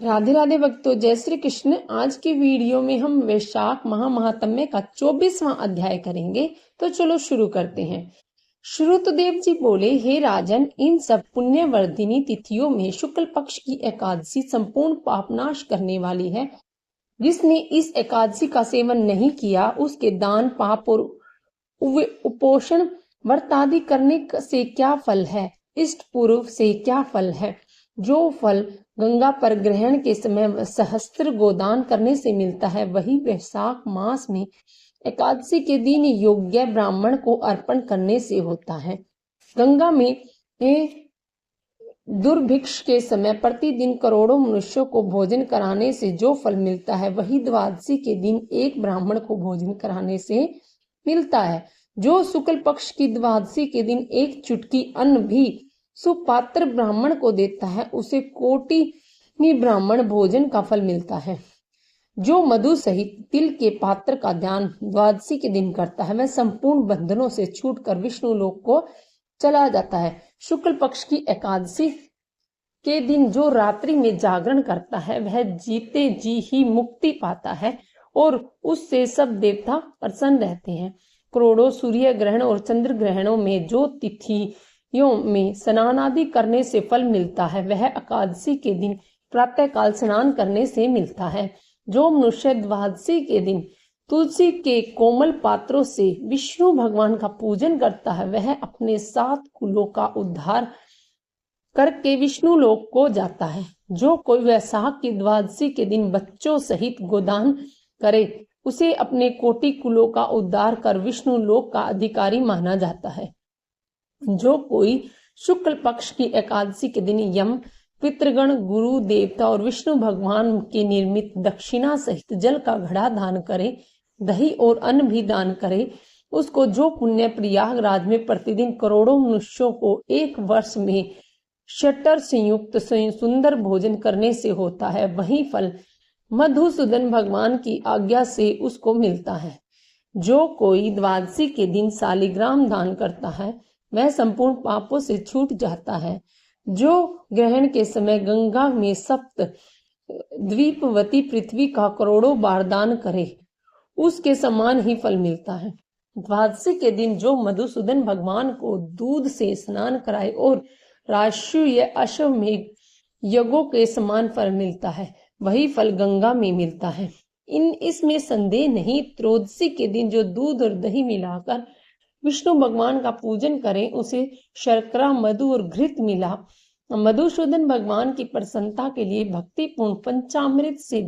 राधे राधे भक्तों, जय श्री कृष्ण। आज की वीडियो में हम वैशाख महात्म्य का 24वां अध्याय करेंगे। तो चलो शुरू करते हैं। श्रुतदेव जी बोले, हे राजन, इन सब पुण्यवर्धिनी तिथियों में शुक्ल पक्ष की एकादशी संपूर्ण पापनाश करने वाली है। जिसने इस एकादशी का सेवन नहीं किया, उसके दान, पाप और उपोषण व्रत आदि करने से क्या फल है, इष्ट पूर्व से क्या फल है। जो फल गंगा पर ग्रहण के समय सहस्त्र गोदान करने से मिलता है, वही वैशाख मास में एकादशी के दिन योग्य ब्राह्मण को अर्पण करने से होता है। गंगा में दुर्भिक्ष के समय प्रतिदिन करोड़ों मनुष्यों को भोजन कराने से जो फल मिलता है, वही द्वादशी के दिन एक ब्राह्मण को भोजन कराने से मिलता है। जो शुक्ल पक्ष की द्वादशी के दिन एक चुटकी अन्न भी सुपात्र ब्राह्मण को देता है, उसे कोटि ब्राह्मण भोजन का फल मिलता है। जो मधु सहित तिल के पात्र का ध्यान द्वादशी के दिन करता है, वह संपूर्ण बंधनों से छूटकर विष्णु लोक को चला जाता है। शुक्ल पक्ष की एकादशी के दिन जो रात्रि में जागरण करता है, वह जीते जी ही मुक्ति पाता है और उससे सब देवता प्रसन्न रहते हैं। करोड़ों सूर्य ग्रहण और चंद्र ग्रहणों में जो तिथियों में स्नान आदि करने से फल मिलता है, वह एकादशी के दिन प्रातः काल स्नान करने से मिलता है। जो मनुष्य द्वादशी के दिन तुलसी के कोमल पात्रों से विष्णु भगवान का पूजन करता है, वह अपने 7 कुलों का उद्धार करके विष्णु लोक को जाता है। जो कोई वैशाख की द्वादशी के दिन बच्चों सहित गोदान करे, उसे अपने कोटि कुलों का उद्धार कर विष्णु लोक का अधिकारी माना जाता है। जो कोई शुक्ल पक्ष की एकादशी के दिन यम, पितृगण, गुरु, देवता और विष्णु भगवान के निर्मित दक्षिणा सहित जल का घड़ा दान करे, दही और अन्न भी दान करे, उसको जो पुण्य प्रयागराज में प्रतिदिन करोड़ों मनुष्यों को एक वर्ष में शटर संयुक्त सुंदर भोजन करने से होता है, वही फल मधुसूदन भगवान की आज्ञा से उसको मिलता है। जो कोई द्वादशी के दिन शालिग्राम दान करता है, वह संपूर्ण पापों से छूट जाता है। जो ग्रहण के समय गंगा में सप्त द्वीपवती पृथ्वी का करोड़ों बार दान करे, उसके समान ही फल मिलता है। द्वादशी के दिन जो मधुसूदन भगवान को दूध से स्नान कराए और राष्ट्रीय अश्वमेघ यज्ञों के समान फल मिलता है, वही फल गंगा में मिलता है। इसमें संदेह नहीं। त्रयोदशी के दिन जो दूध और दही मिलाकर विष्णु भगवान का पूजन करें, उसे शर्करा, मधु और घृत मिला मधुसूदन भगवान की प्रसन्नता के लिए भक्तिपूर्ण पंचामृत से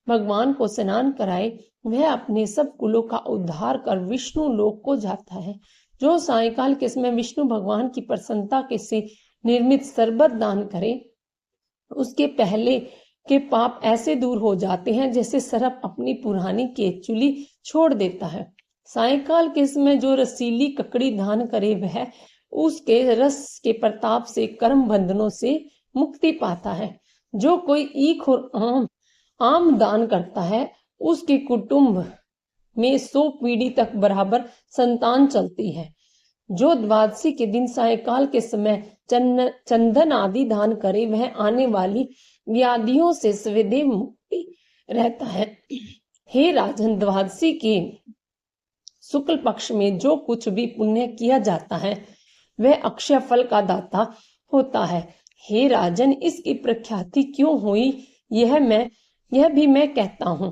भगवान को स्नान कराए, वह अपने सब कुलों का उद्धार कर विष्णु लोक को जाता है। जो सायंकाल के समय विष्णु भगवान की प्रसन्नता के से निर्मित शरबत दान करे, उसके पहले के पाप ऐसे दूर हो जाते हैं जैसे सर्प अपनी पुरानी केचुली छोड़ देता है। सायंकाल के समय जो रसीली ककड़ी दान करे, वह उसके रस के प्रताप से कर्म बंधनों से मुक्ति पाता है। जो कोई ईख और आम दान करता है, उसके कुटुंब में 100 पीढ़ी तक बराबर संतान चलती है। जो द्वादशी के दिन सायंकाल के समय चंदन आदि दान करे, वह आने वाली व्याधियों से सदैव मुक्ति रहता है। हे राजन, द्वादशी के शुक्ल पक्ष में जो कुछ भी पुण्य किया जाता है, वह अक्षय फल का दाता होता है। हे राजन, इसकी प्रख्याति क्यों हुई, यह भी मैं कहता हूँ।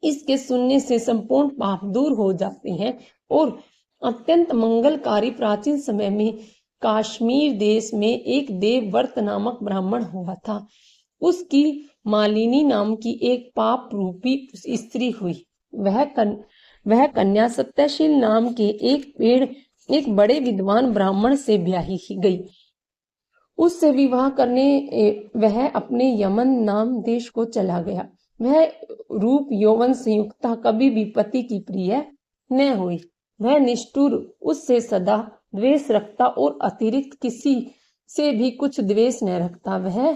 इसके सुनने से संपूर्ण पाप दूर हो जाते हैं और अत्यंत मंगलकारी। प्राचीन समय में कश्मीर देश में एक देवव्रत नामक ब्राह्मण हुआ था। उसकी मालिनी नाम की एक पाप रूपी स्त्री हुई। वह कन्या सत्यशील नाम के एक बड़े विद्वान ब्राह्मण से ब्याही गई। उससे विवाह करने वह अपने यमन नाम देश को चला गया। वह रूप यौवन संयुक्ता कभी भी पति की प्रिय न हुई। वह निष्ठुर, उससे सदा द्वेष रखता और अतिरिक्त किसी से भी कुछ द्वेष न रखता। वह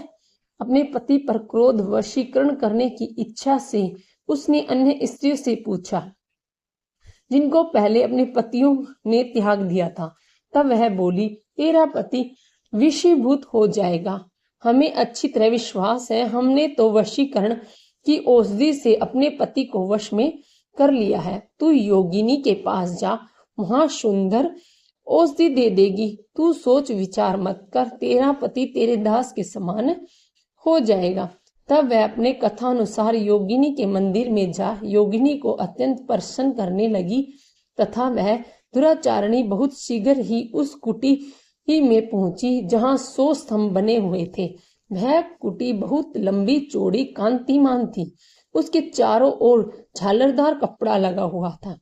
अपने पति पर क्रोध वशीकरण करने की इच्छा से उसने अन्य स्त्रियों से पूछा, जिनको पहले अपने पतियों ने त्याग दिया था। तब वह बोली, तेरा पति विषीभूत हो जाएगा, हमें अच्छी तरह विश्वास है, हमने तो वशीकरण की औषधि से अपने पति को वश में कर लिया है। तू योगिनी के पास जा, वहां सुंदर औषधि दे देगी। तू सोच विचार मत कर, तेरा पति तेरे दास के समान हो जाएगा। तब वह अपने कथानुसार योगिनी के मंदिर में जा योगिनी को अत्यंत प्रसन्न करने लगी तथा वह दुराचारणी बहुत शीघ्र ही उस कुटी ही में पहुंची जहां 100 स्तंभ बने हुए थे। वह कुटी बहुत लंबी चौड़ी कांतिमान थी। उसके चारों ओर झालरदार कपड़ा लगा हुआ था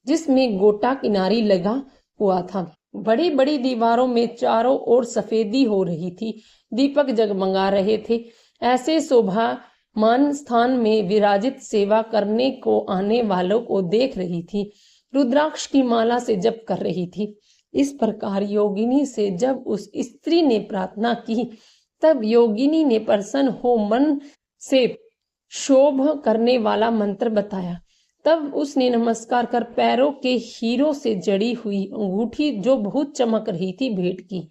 जिसमें गोटा किनारी लगा हुआ था। बड़ी बड़ी दीवारों में चारों ओर सफेदी हो रही थी, दीपक जगमगा रहे थे। ऐसे शोभामान स्थान में विराजित सेवा करने को आने वालों को देख रही थी, रुद्राक्ष की माला से जप कर रही थी। इस प्रकार योगिनी से जब उस स्त्री ने प्रार्थना की तब योगिनी ने प्रसन्न हो मन से शोभ करने वाला मंत्र बताया। तब उसने नमस्कार कर पैरों के हीरों से जड़ी हुई अंगूठी जो बहुत चमक रही थी भेंट की,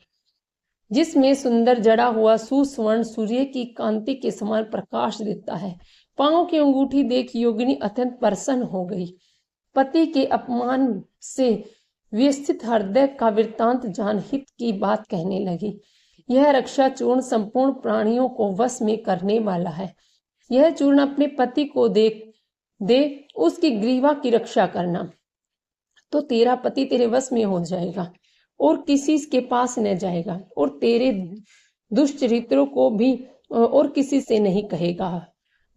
जिसमें सुंदर जड़ा हुआ सुवर्ण सूर्य की कांति के समान प्रकाश देता है। पांव की अंगूठी देख योगिनी अत्यंत प्रसन्न हो गई। पति के अपमान से व्यथित हृदय का वृत्तांत जान हित की बात कहने लगी। यह रक्षा चूर्ण संपूर्ण प्राणियों को वश में करने वाला है। यह चूर्ण अपने पति को दे उसकी ग्रीवा की रक्षा करना, तो तेरा पति तेरे वश में हो जाएगा और किसी के पास न जाएगा और तेरे दुष्चरित्रों को भी और किसी से नहीं कहेगा।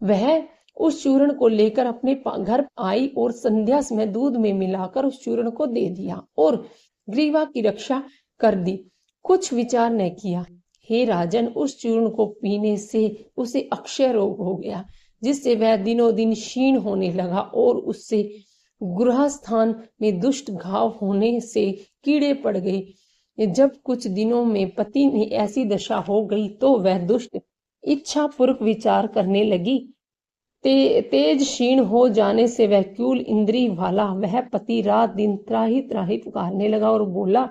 वह उस चूर्ण को लेकर अपने घर आई और संध्या समय दूध में मिलाकर उस चूर्ण को दे दिया और ग्रीवा की रक्षा कर दी। कुछ विचार न किया। हे राजन, उस चूर्ण को पीने से उसे अक्षय रोग हो गया, जिससे वह दिनों दिन क्षीण होने लगा और उससे गृह स्थान में दुष्ट घाव होने से कीड़े पड़ गए। जब कुछ दिनों में पति ने ऐसी दशा हो गई तो वह दुष्ट इच्छा पूर्वक विचार करने लगी। तेज क्षीण हो जाने से वह क्यूल इंद्री वाला वह पति रात दिन त्राही त्राही पुकारने लगा और बोला,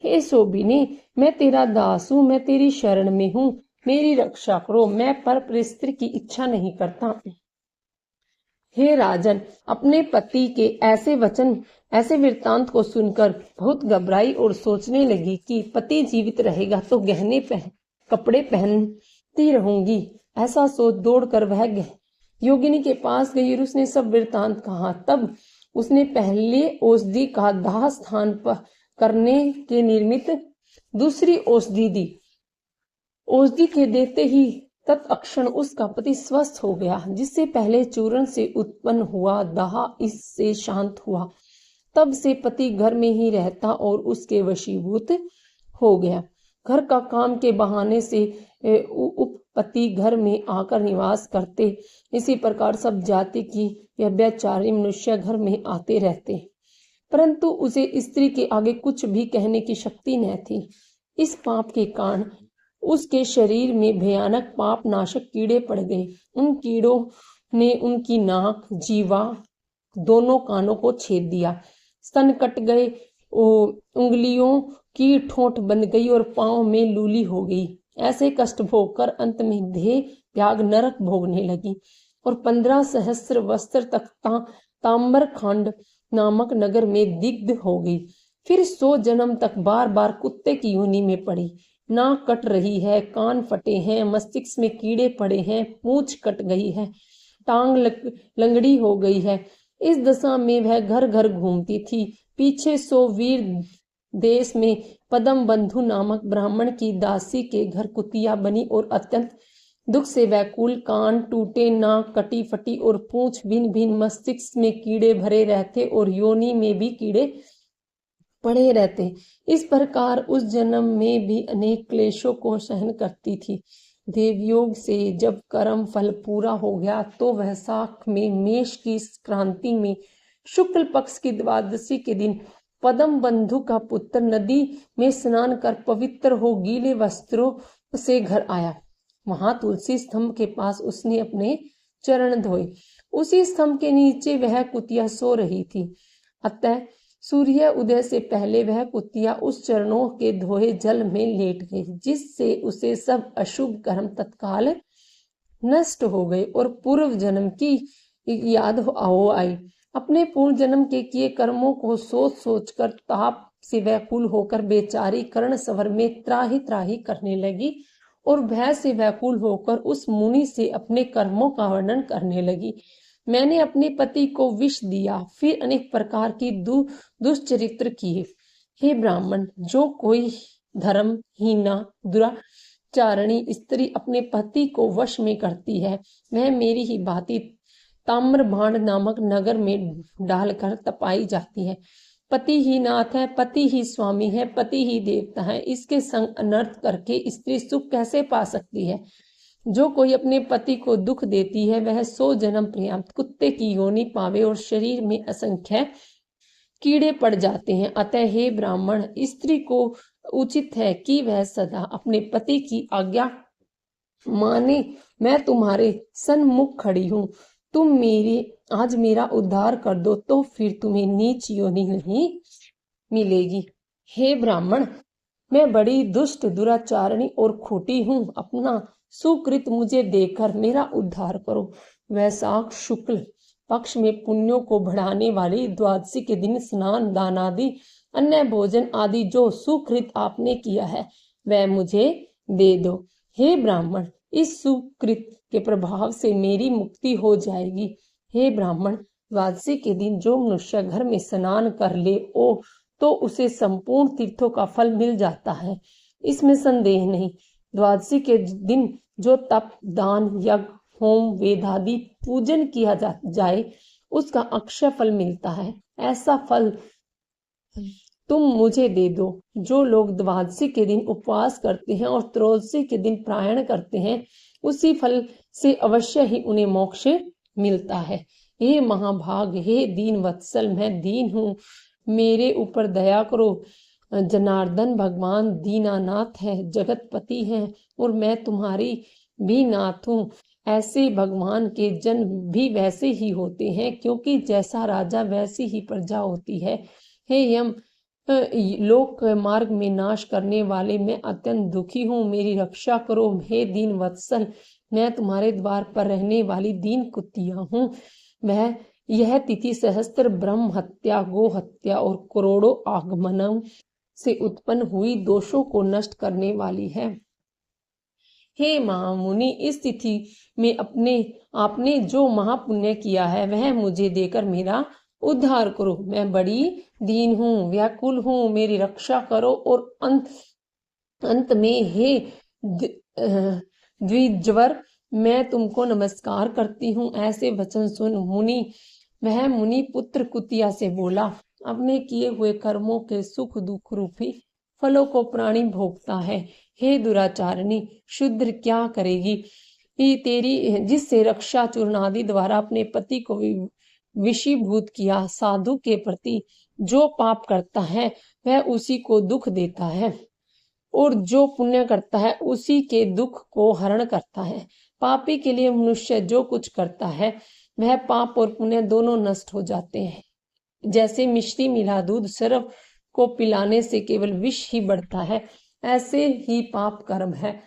हे शोभिनी, मैं तेरा दास हूँ, मैं तेरी शरण में हूँ, मेरी रक्षा करो, मैं पर स्त्री की इच्छा नहीं करता। हे राजन, अपने पति के ऐसे वचन ऐसे वृत्तांत को सुनकर बहुत घबराई और सोचने लगी कि पति जीवित रहेगा तो गहने कपड़े पहनती रहूंगी। ऐसा सोच दौड़कर वह योगिनी के पास गई और उसने सब वृत्तांत कहा। तब उसने पहले औषधि का दाह स्थान पर करने के निर्मित दूसरी औषधि दी। औषधि के देते ही तत्क्षण उसका पति स्वस्थ हो गया। जिससे पहले चूर्ण से उत्पन्न हुआ दाह इससे शांत हुआ। तब से पति घर में ही रहता और उसके वशीभूत हो गया। घर का काम के बहाने से उपपति घर में आकर निवास करते। इसी प्रकार सब जाति की व्यभिचारी मनुष्य घर में आते रहते, परंतु उसे स्त्री के आगे कुछ भी कहने की शक्ति न थी। इस पाप के कारण उसके शरीर में भयानक पाप नाशक कीड़े पड़ गए। उन कीड़ों ने उनकी नाक, जीवा, दोनों कानों को छेद दिया, स्तन कट गए, उंगलियों की ठोंठ बंध गई और पांव में लूली हो गई। ऐसे कष्ट भोगकर अंत में देह त्याग नरक भोगने लगी और 15 सहस्त्र वस्त्र तक ताम्रखंड नामक नगर में दिग्ध हो गई। फिर 100 जन्म तक बार बार कुत्ते की योनि में पड़ी। नाक कट रही है, कान फटे हैं, मस्तिष्क में कीड़े पड़े हैं, पूंछ कट गई है, टांग लंगड़ी हो गई है। इस दशा में वह घर घर घूमती थी। पीछे 100 वीर देश में पदम बंधु नामक ब्राह्मण की दासी के घर कुतिया बनी और अत्यंत दुख से व्याकुल, कान टूटे, नाक कटी फटी और पूंछ भिन्न भिन्न, मस्तिष्क में कीड़े भरे रहते और योनि में भी कीड़े पड़े रहते। इस प्रकार उस जन्म में भी अनेक क्लेशों को सहन करती थी। देवयोग से जब कर्म फल पूरा हो गया तो वह साख में मेष की क्रांति में शुक्ल पक्ष की द्वादशी के दिन पदम बंधु का पुत्र नदी में स्नान कर पवित्र हो गीले वस्त्रों से घर आया। वहां तुलसी स्तंभ के पास उसने अपने चरण धोए। उसी स्तंभ के नीचे वह कुतिया सो रही थी। अतः सूर्य उदय से पहले वह कुतिया उस चरणों के धोए जल में लेट गई, जिससे उसे सब अशुभ कर्म तत्काल नष्ट हो गए और पूर्व जन्म की याद हो आई। अपने पूर्व जन्म के किए कर्मों को सोच सोच कर ताप से व्याकुल होकर बेचारी कर्ण सवर में त्राही त्राही करने लगी और भय से व्याकुल होकर उस मुनि से अपने कर्मों का वर्णन करने लगी। मैंने अपने पति को विष दिया, फिर अनेक प्रकार की दुष्चरित्र किए। हे ब्राह्मण, जो कोई धर्महीना दुराचारणी स्त्री अपने पति को वश में करती है, वह मेरी ही भांति ताम्रभांड नामक नगर में डालकर तपाई जाती है। पति ही नाथ है, पति ही स्वामी है, पति ही देवता है। इसके संग अनर्थ करके स्त्री सुख कैसे पा सकती है? जो कोई अपने पति को दुख देती है, वह 100 जन्म पर्यंत कुत्ते की योनि पावे और शरीर में असंख्य कीड़े पड़ जाते हैं। अतः हे ब्राह्मण, स्त्री को उचित है कि वह सदा अपने पति की आज्ञा माने। मैं तुम्हारे सन्मुख खड़ी हूँ, तुम आज मेरा उद्धार कर दो तो फिर तुम्हें नीच योनि नहीं मिलेगी। हे ब्राह्मण, मैं बड़ी दुष्ट दुराचारणी और खोटी हूँ, अपना सुकृत मुझे देकर मेरा उद्धार करो। वैशाख शुक्ल पक्ष में पुण्यों को बढ़ाने वाली द्वादशी के दिन स्नान दान आदि अन्य भोजन आदि जो सुकृत आपने किया है वह मुझे दे दो। हे ब्राह्मण, इस सुकृत के प्रभाव से मेरी मुक्ति हो जाएगी। हे ब्राह्मण, द्वादशी के दिन जो मनुष्य घर में स्नान कर ले तो उसे संपूर्ण तीर्थों का फल मिल जाता है, इसमें संदेह नहीं। द्वादशी के दिन जो तप दान यज्ञ होम वेदादि पूजन किया जाए उसका अक्षय फल मिलता है। ऐसा फल तुम मुझे दे दो। जो लोग द्वादशी के दिन उपवास करते हैं और त्रयोदशी के दिन पारायण करते हैं, उसी फल से अवश्य ही उन्हें मोक्ष मिलता है। हे महाभाग, हे दीन वत्सल, मैं दीन हूँ, मेरे ऊपर दया करो। जनार्दन भगवान दीनानाथ है, जगतपति हैं और मैं तुम्हारी भी नाथ हूँ। ऐसे भगवान के जन्म भी वैसे ही होते हैं, क्योंकि जैसा राजा वैसी ही प्रजा होती है। हे यम, लोक मार्ग में नाश करने वाले, मैं अत्यंत दुखी हूँ, मेरी रक्षा करो। हे दीन वत्सल, मैं तुम्हारे द्वार पर रहने वाली दीन कुतिया हूँ। यह तिथि सहस्त्र ब्रह्म हत्या, गो हत्या और करोड़ों आगमनों से उत्पन्न हुई दोषों को नष्ट करने वाली है। हे महामुनि, इस तिथि में आपने जो महापुण्य किया है वह मुझे देकर मेरा उद्धार करो। मैं बड़ी दीन हूँ, व्याकुल हूँ, मेरी रक्षा करो। और अंत में हे द्विजवर, मैं तुमको नमस्कार करती हूँ। ऐसे वचन सुन वह मुनि पुत्र कुतिया से बोला, अपने किए हुए कर्मों के सुख दुख रूपी फलों को प्राणी भोगता है। हे दुराचारणी, शूद्र क्या करेगी? तेरी जिससे रक्षा चूर्ण आदि द्वारा अपने पति को विषीभूत किया, साधु के प्रति जो पाप करता है वह उसी को दुख देता है, और जो पुण्य करता है उसी के दुख को हरण करता है। पापी के लिए मनुष्य जो कुछ करता है वह पाप और पुण्य दोनों नष्ट हो जाते हैं। जैसे मिश्री मिला दूध सर्व को पिलाने से केवल विष ही बढ़ता है, ऐसे ही पाप कर्म है।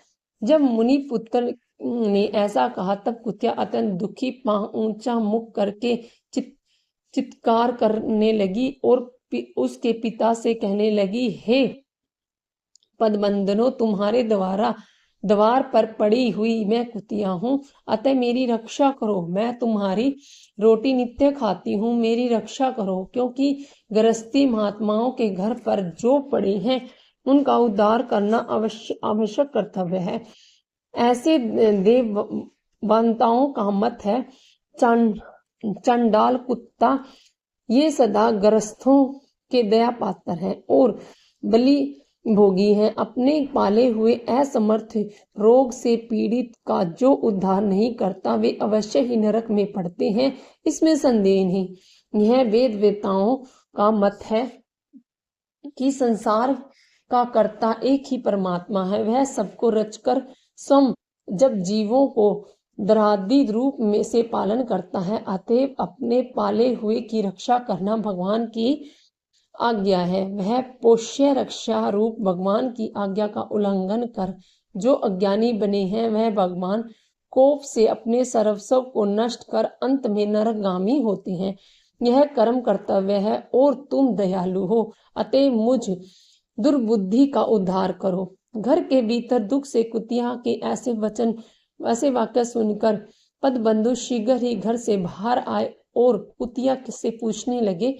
जब मुनि पुत्र ने ऐसा कहा तब कुतिया अत्यंत दुखी पांव ऊंचा मुख करके चित्कार करने लगी और उसके पिता से कहने लगी, हे पदबंदनो, तुम्हारे द्वार पर पड़ी हुई मैं कुतिया हूँ, अतः मेरी रक्षा करो। मैं तुम्हारी रोटी नित्य खाती हूँ, मेरी रक्षा करो, क्योंकि गृहस्थी महात्माओं के घर पर जो पड़े हैं उनका उद्धार करना आवश्यक कर्तव्य है। ऐसे देववंताओं का मत है। चंडाल कुत्ता ये सदा गृहस्थों के दया पात्र हैं और बलि भोगी हैं। अपने पाले हुए असमर्थ रोग से पीड़ित का जो उद्धार नहीं करता वे अवश्य ही नरक में पड़ते हैं, इसमें संदेह नहीं। यह वेदवेताओं का मत है कि संसार का कर्ता एक ही परमात्मा है, वह सबको रचकर स्वयं जब जीवों को दरादि रूप में से पालन करता है। अतएव अपने पाले हुए की रक्षा करना भगवान की आज्ञा है। वह पोष्य रक्षा रूप भगवान की आज्ञा का उल्लंघन कर जो अज्ञानी बने हैं, वह भगवान कोप से अपने सर्वस्व को नष्ट कर अंत में नरकगामी होते हैं। यह कर्म कर्तव्य है और तुम दयालु हो, अतः मुझ दुर्बुद्धि का उद्धार करो। घर के भीतर दुख से कुतिया के ऐसे वाक्य सुनकर पदबंधु शीघ्र ही घर से बाहर आए और कुतिया से पूछने लगे,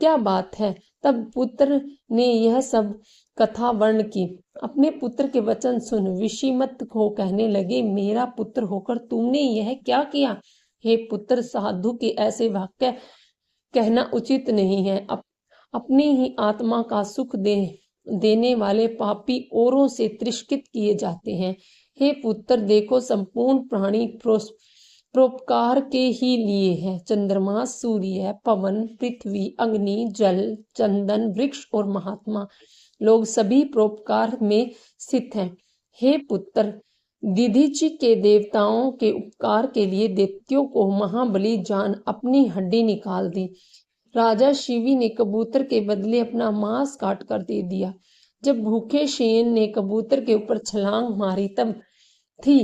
क्या बात है? तब पुत्र ने यह सब कथा वर्ण की। अपने पुत्र के वचन सुन विषिमत को कहने लगे, मेरा पुत्र होकर तुमने यह क्या किया? हे पुत्र, साधु के ऐसे वाक्य कहना उचित नहीं है। अपनी ही आत्मा का सुख देने वाले पापी औरों से तिरस्कृत किए जाते हैं। हे पुत्र, देखो संपूर्ण प्राणी परोपकार के ही लिए है। चंद्रमा, सूर्य, पवन, पृथ्वी, अग्नि, जल, चंदन, वृक्ष और महात्मा लोग सभी परोपकार में स्थित हैं। हे पुत्र, दीधीची के देवताओं के उपकार के लिए दैत्यों को महाबली जान अपनी हड्डी निकाल दी। राजा शिवी ने कबूतर के बदले अपना मांस काट कर दे दिया। जब भूखे शेन ने कबूतर के ऊपर छलांग मारी, तब थी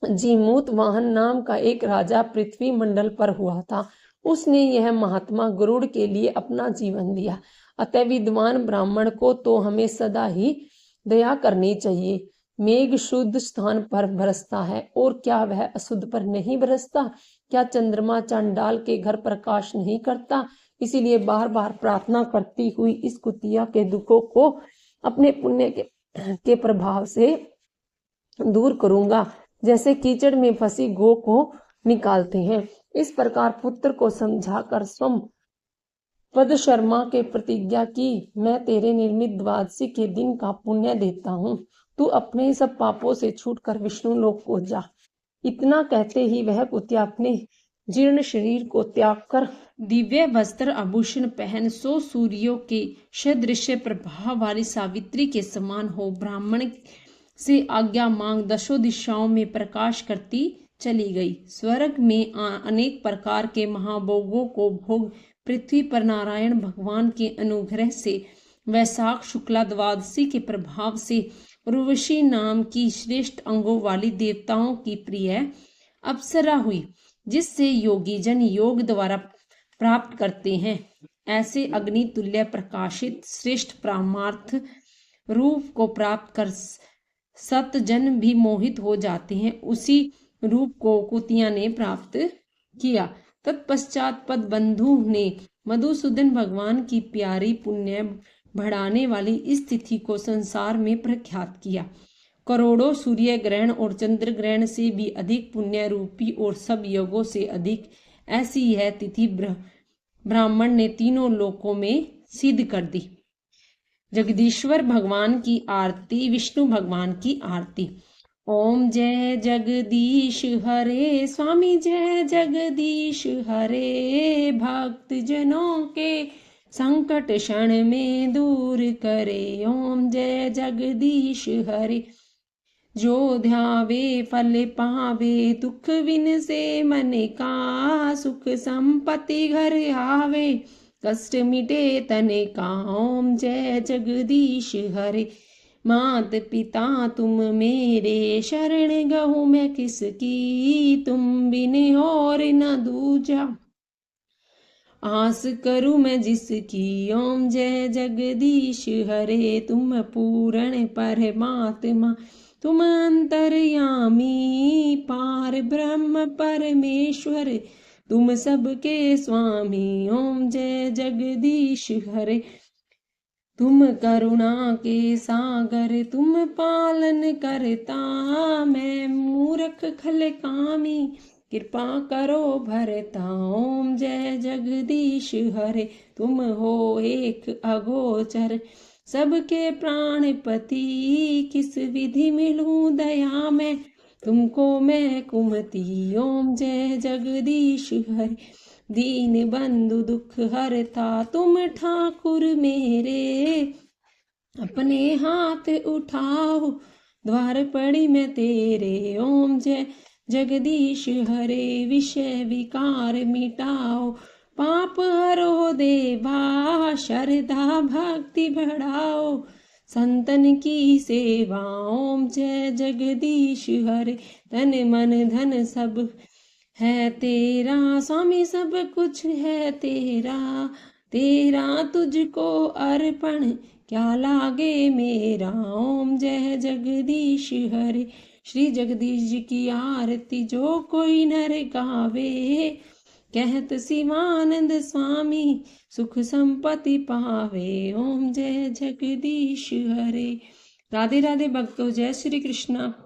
जीमूत वाहन नाम का एक राजा पृथ्वी मंडल पर हुआ था। उसने यह महात्मा गरुड़ के लिए अपना जीवन दिया। अतः विद्वान ब्राह्मण को तो हमें सदा ही दया करनी चाहिए। मेघ शुद्ध स्थान पर बरसता है और क्या वह अशुद्ध पर नहीं बरसता? क्या चंद्रमा चांडाल के घर प्रकाश नहीं करता? इसीलिए बार बार प्रार्थना करती हुई इस कुतिया के दुखों को अपने पुण्य के प्रभाव से दूर करूंगा, जैसे कीचड़ में फंसी गौ को निकालते हैं। इस प्रकार पुत्र को समझाकर स्वयं पद शर्मा के प्रतिज्ञा की, मैं तेरे निर्मित द्वादशी के दिन का पुण्य देता हूँ, तू अपने सब पापों से छूटकर विष्णु लोक को जा। इतना कहते ही वह कुतिया अपने जीर्ण शरीर को त्याग कर दिव्य वस्त्र आभूषण पहन 100 सूर्यों के सदृश प्रभाव वाली सावित्री के समान हो ब्राह्मण से आज्ञा मांग दशों दिशाओं में प्रकाश करती चली गई। स्वर्ग में अनेक प्रकार के महाभोगों को भोग पृथ्वी पर नारायण भगवान के अनुग्रह से वैशाख शुक्ला द्वादशी के प्रभाव से उर्वशी नाम की श्रेष्ठ अंगों वाली देवताओं की प्रिय अप्सरा हुई, जिससे योगी जन योग द्वारा प्राप्त करते हैं। ऐसे अग्नि तुल्य प्रकाशित श्रेष्ठ परमार्थ रूप को प्राप्त कर सत जन भी मोहित हो जाते हैं। उसी रूप को कुतिया ने प्राप्त किया। तत्पश्चात पद बंधु ने मधुसूदन भगवान की प्यारी पुण्य बढ़ाने वाली इस तिथि को संसार में प्रख्यात किया। करोड़ों सूर्य ग्रहण और चंद्र ग्रहण से भी अधिक पुण्य रूपी और सब योगों से अधिक ऐसी यह तिथि ब्राह्मण ने तीनों लोकों में सिद्ध कर दी। जगदीश्वर भगवान की आरती, विष्णु भगवान की आरती। ओम जय जगदीश हरे, स्वामी जय जगदीश हरे, भक्त जनों के संकट क्षण में दूर करे। ओम जय जगदीश हरे, जो ध्यावे फल पावे, दुख विन से मन का, सुख संपत्ति घर आवे, कष्ट मिटे तन का। ओम जय जगदीश हरे, मात पिता तुम मेरे, शरण गहूँ मैं किसकी, तुम बिन और न दूजा, आस करूँ मैं जिसकी। ओम जय जगदीश हरे, तुम पूर्ण परमात्मा, तुम अंतर्यामी, पार ब्रह्म परमेश्वर, तुम सबके स्वामी। ओम जय जगदीश हरे, तुम करुणा के सागर, तुम पालन करता, मैं मूर्ख खल कामी, कृपा करो भरता। ओम जय जगदीश हरे, तुम हो एक अगोचर, सबके प्राणपति, किस विधि मिलूं दया में, तुमको मैं कुमति। ओम जय जगदीश हरे, दीन बंधु दुख हरता, तुम ठाकुर मेरे, अपने हाथ उठाओ, द्वार पड़ी मैं तेरे। ओम जय जगदीश हरे, विषय विकार मिटाओ, पाप हरो देवा, श्रद्धा भक्ति बढ़ाओ, संतन की सेवा। ओम जय जगदीश हरे। तन मन धन सब है तेरा, स्वामी सब कुछ है तेरा, तेरा तुझको अर्पण क्या लागे मेरा। ओम जय जगदीश हरे। श्री जगदीश जी की आरती जो कोई नर गावे, कहत शिवानंद स्वामी सुख संपत्ति पावे। ओम जय जगदीश हरे। राधे राधे भक्तों, जय श्री कृष्णा।